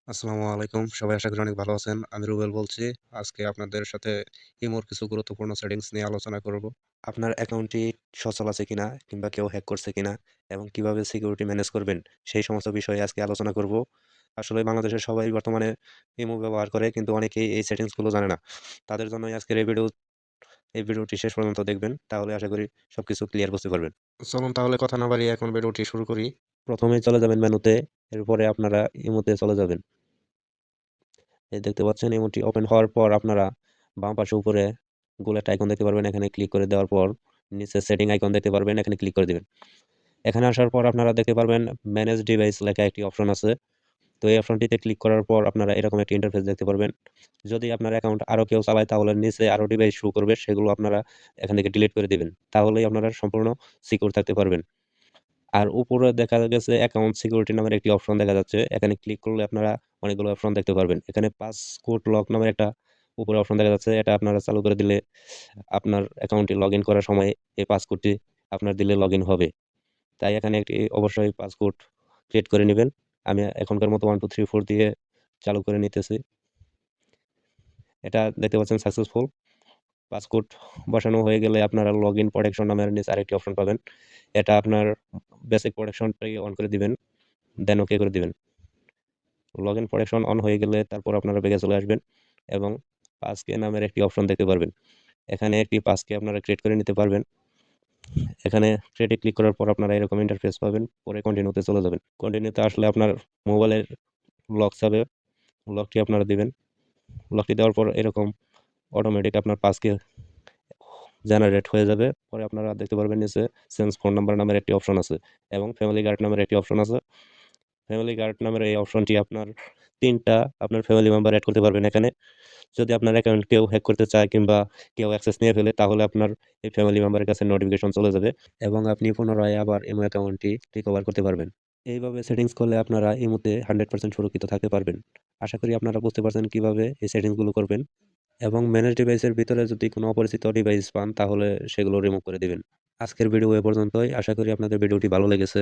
আসসালামু আলাইকুম। সবাই আশা করি অনেক ভালো আছেন। আমি রুবেল বলছি। আজকে আপনাদের সাথে ইমোর কিছু গুরুত্বপূর্ণ সেটিংস নিয়ে আলোচনা করব। আপনার অ্যাকাউন্টটি সচল আছে কিনা কিংবা কেউ হ্যাক করছে কিনা এবং কিভাবে সিকিউরিটি ম্যানেজ করবেন সেই সমস্ত বিষয়ে আজকে আলোচনা করব। আসলে বাংলাদেশের সবাই বর্তমানে ইমো ব্যবহার করে কিন্তু অনেকেই এই সেটিংস গুলো জানে না। তাদের জন্যই আজকের এই ভিডিওটি শেষ পর্যন্ত দেখবেন। তাহলে আশা করি সবকিছু ক্লিয়ার বুঝতে পারবেন। চলুন তাহলে কথা না বাড়িয়ে এখন ভিডিওটি শুরু করি। প্রথমেই চলে যাবেন মেনুতে, এরপরে আপনারা ইমোতে চলে যাবেন। এই দেখতে পাচ্ছেন ইমোটি ওপেন হওয়ার পর আপনারা বাম পাশে উপরে গোল একটা আইকন দেখতে পারবেন। এখানে ক্লিক করে দেওয়ার পর নিচে সেটিং আইকন দেখতে পারবেন। এখানে ক্লিক করে দিবেন। এখানে আসার পর আপনারা দেখতে পারবেন ম্যানেজ ডিভাইস লেখা একটি অপশন আছে। তো এই অপশনটিতে ক্লিক করার পর আপনারা এরকম একটি ইন্টারফেস দেখতে পারবেন। যদি আপনার অ্যাকাউন্ট আরো কেউ চালায় তাহলে নিচে আরো ডিভাইস শো করবে। সেগুলো আপনারা এখান থেকে ডিলিট করে দিবেন। তাহলেই আপনারা সম্পূর্ণ সিকিউর থাকতে পারবেন। আর উপরে দেখা গেছে অ্যাকাউন্ট সিকিউরিটি নামের একটি অপশন দেখা যাচ্ছে। এখানে ক্লিক করলে আপনারা অনেকগুলো অপশন দেখতে পারবেন। এখানে পাসকোড লক নামের একটা উপরে অপশন দেখা যাচ্ছে। এটা আপনারা চালু করে দিলে আপনার অ্যাকাউন্টে লগইন করার সময় এই পাসকোডটি আপনার দিলে লগইন হবে। তাই এখানে একটি অবশ্যই পাসকোড ক্রিয়েট করে নিবেন। আমি এখনকার মতো 1 2 3 4 দিয়ে চালু করে নিতেছি। এটা দেখতে পাচ্ছেন সাকসেসফুল। পাসকোড বসানো হয়ে গেলে আপনারা লগইন প্রোটেকশন নামের নিচে আরেকটি অপশন পাবেন। এটা আপনার বেসিক প্রোটেকশনটাই অন করে দিবেন। দেন ওকে করে দিবেন। লগইন প্রোটেকশন অন হয়ে গেলে তারপর আপনারা ব্যাকে চলে আসবেন এবং পাসকে নামের একটি অপশন দেখতে পারবেন। এখানে একটি পাসকে আপনারা ক্রিয়েট করে নিতে পারবেন। এখানে ক্রিয়েটে ক্লিক করার পর আপনারা এরকম ইন্টারফেস পাবেন। পরে কন্টিনিউতে চলে যাবেন। কন্টিনিউতে আসলে আপনার মোবাইলের লক চাবে। লকটি আপনারা দিবেন। লকটি দেওয়ার পর এরকম অটোমেটিক আপনার পাসকে জেনারেট হয়ে যাবে। পরে আপনারা দেখতে পারবেন নিচে চেঞ্জ ফোন নাম্বার নামের একটি অপশন আছে এবং ফ্যামিলি গার্ড নামের একটি অপশন আছে। ফ্যামিলি গার্ড নামের এই অপশনটি আপনার ৩ টা আপনার ফ্যামিলি মেম্বার এড করতে পারবেন এখানে। যদি আপনার অ্যাকাউন্ট কেউ হ্যাক করতে চায় কিংবা কেউ অ্যাক্সেস নিয়ে ফেলে তাহলে আপনার এই ফ্যামিলি মেম্বারের কাছে নোটিফিকেশন চলে যাবে এবং আপনি পুনরায় আবার ইমো অ্যাকাউন্টটি রিকভার করতে পারবেন। এইভাবে সেটিংস করলে আপনারা ইমোতে 100% সুরক্ষিত থাকতে পারবেন। আশা করি আপনারা বুঝতে পারছেন কিভাবে এই সেটিংসগুলো করবেন এবং ম্যানেজ ডিভাইসের ভিতরে যদি কোনো অপরিচিত ডিভাইস পান তাহলে সেগুলো রিমুভ করে দিবেন। আজকের ভিডিও এ পর্যন্তই। আশা করি আপনাদের ভিডিওটি ভালো লেগেছে।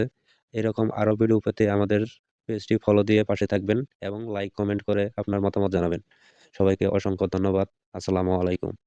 এরকম আরো ভিডিও পেতে আমাদের পেজটি ফলো দিয়ে পাশে থাকবেন এবং লাইক কমেন্ট করে আপনার মতামত জানাবেন। সবাইকে অসংখ্য ধন্যবাদ। আসসালামু আলাইকুম।